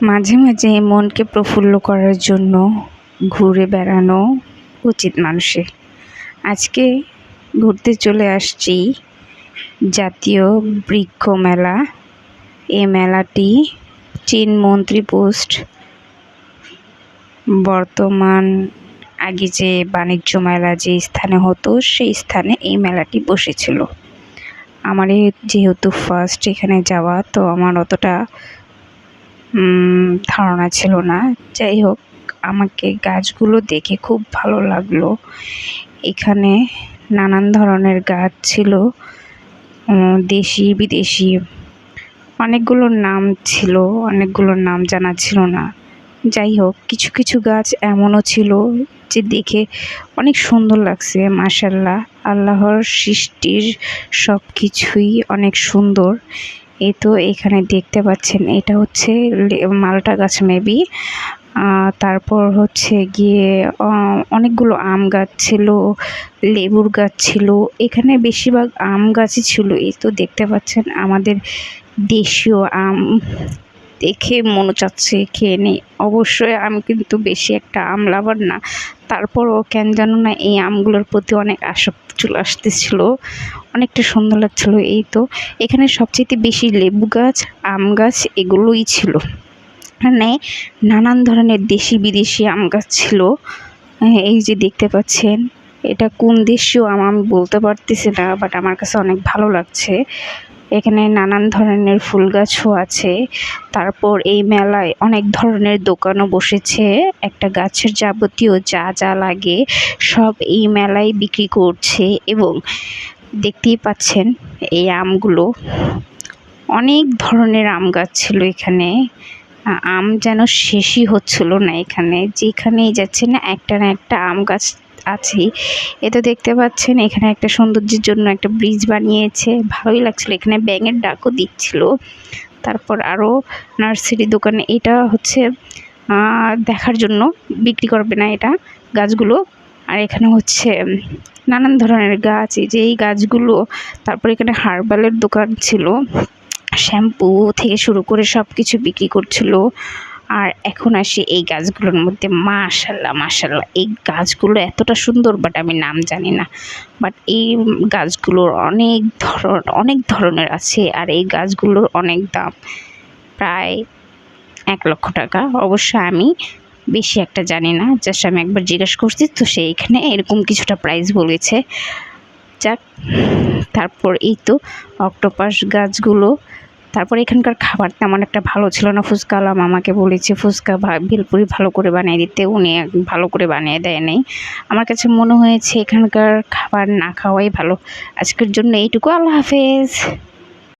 মাঝে মাঝে মনকে প্রফুল্ল করার জন্য ঘুরে বেড়ানো উচিত মানুষের। আজকে ঘুরতে চলে আসছি জাতীয় বৃক্ষ মেলা। এই মেলাটি চীন মন্ত্রী পোস্ট বর্তমান আগে যে বাণিজ্য মেলা যে স্থানে হতো সেই স্থানে এই মেলাটি বসেছিল। আমার যেহেতু ফার্স্ট এখানে যাওয়া, তো আমার অতটা ধারণা ছিল না। যাই হোক, আমাকে গাছগুলো দেখে খুব ভালো লাগলো। এখানে নানান ধরনের গাছ ছিল, দেশি বিদেশি। অনেকগুলোর নাম ছিল, অনেকগুলোর নাম জানা ছিল না। যাই হোক, কিছু কিছু গাছ এমনও ছিল যে দেখে অনেক সুন্দর লাগছে। মাশাআল্লাহ, আল্লাহর সৃষ্টির সব কিছুই অনেক সুন্দর। এই তো এখানে দেখতে পাচ্ছেন, এটা হচ্ছে মালটা গাছ মেবি। তারপর হচ্ছে গিয়ে অনেকগুলো আম গাছ ছিল, লেবুর গাছ ছিল। এখানে বেশিরভাগ আম গাছই ছিল। এই তো দেখতে পাচ্ছেন আমাদের দেশীয় আম, দেখে মনে চাচ্ছে খেয়ে নিই। অবশ্যই আমি কিন্তু বেশি একটা আম লাভার না, তারপরও কেন জানো না এই আমগুলোর প্রতি অনেক আসক্তি চলে আসতেছিল। অনেকটা সুন্দর লাগছিল। এই তো এখানে সবচেয়ে বেশি লেবু গাছ, আম গাছ এগুলোই ছিল। মানে নানান ধরনের দেশি বিদেশি আম গাছ ছিল। এই যে দেখতে পাচ্ছেন, এটা কোন দেশীয় আম আমি বলতে পারতেছি না, বাট আমার কাছে অনেক ভালো লাগছে। এখানে নানান ধরনের ফুল গাছও আছে। তারপর এই মেলায় অনেক ধরনের দোকানও বসেছে। একটা গাছের যাবতীয় যা যা লাগে সব এই মেলায় বিক্রি করছে। এবং দেখতেই পাচ্ছেন এই আমগুলো, অনেক ধরনের আম গাছ ছিল এখানে। আম যেন শেষই হচ্ছিল না। এখানে যেখানেই যাচ্ছে না একটা আম গাছ আছেই। এ তো দেখতে পাচ্ছেন এখানে একটা সৌন্দর্যের জন্য একটা ব্রিজ বানিয়েছে, ভালোই লাগছিল। এখানে ব্যাঙের ডাকও দিচ্ছিল। তারপর আরও নার্সারি দোকানে, এটা হচ্ছে দেখার জন্য, বিক্রি করবে না এটা গাছগুলো। আর এখানে হচ্ছে নানান ধরনের গাছ, এই যে এই গাছগুলো। তারপর এখানে হার্বালের দোকান ছিল, শ্যাম্পু থেকে শুরু করে সব কিছু বিক্রি করছিল। আর এখন আসি এই গাছগুলোর মধ্যে। মাশাআল্লাহ মাশাআল্লাহ, এই গাছগুলো এতটা সুন্দর, বাট আমি নাম জানি না। বাট এই গাছগুলোর অনেক ধরনের আছে। আর এই গাছগুলোর অনেক দাম, প্রায় 1,00,000 টাকা। অবশ্য আমি বেশি একটা জানি না, জাস্ট আমি একবার জিজ্ঞেস করছি, তো সেইখানে এরকম কিছুটা প্রাইস বলেছে। যাক, তারপর এই তো অক্টোপাস গাছগুলো। তারপর এখানকার খাবার তেমন একটা ভালো ছিল না। ফুচকা আলা মামাকে বলেছি ফুচকা ভেলপুরি ভালো করে বানিয়ে দিতে, উনি ভালো করে বানিয়ে দেয় নাই। আমার কাছে মনে হয়েছে এখানকার খাবার না খাওয়াই ভালো। আজকের জন্য এইটুকু, আল্লাহ হাফেজ।